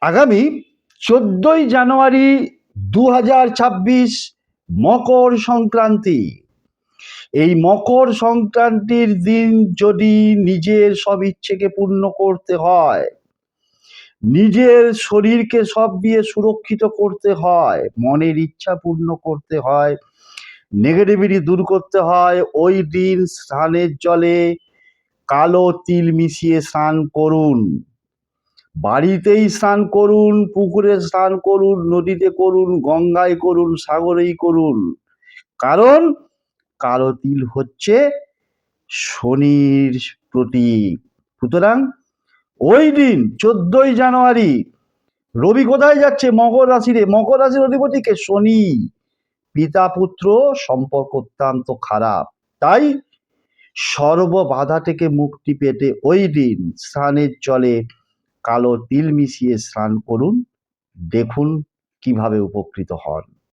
আগামী 14ই জানুয়ারি 2026 মকর সংক্রান্তি। এই মকর সংক্রান্তির দিন যদি নিজের সব ইচ্ছেকে পূর্ণ করতে হয়, নিজের শরীরকে সব দিয়ে সুরক্ষিত করতে হয়, মনের ইচ্ছা পূর্ণ করতে হয়, নেগেটিভিটি দূর করতে হয়, ওই দিন স্নানের জলে কালো তিল মিশিয়ে স্নান করুন। বাড়িতেই স্নান করুন, পুকুরে স্নান করুন, নদীতে করুন, গঙ্গায় করুন, সাগরেই করুন। কারণ কালো তিল হচ্ছে শনির প্রতীক। সুতরাং ওই দিন 14ই জানুয়ারি রবি কোথায় যাচ্ছে? মকর রাশিরে। মকর রাশির অধিপতিকে শনি। পিতা পুত্র সম্পর্ক অত্যন্ত খারাপ। তাই সর্ব বাধা থেকে মুক্তি পেতে ওই দিন স্নানের জলে কালো তিল মিশিয়ে স্নান করুন। দেখুন কিভাবে উপকৃত হন।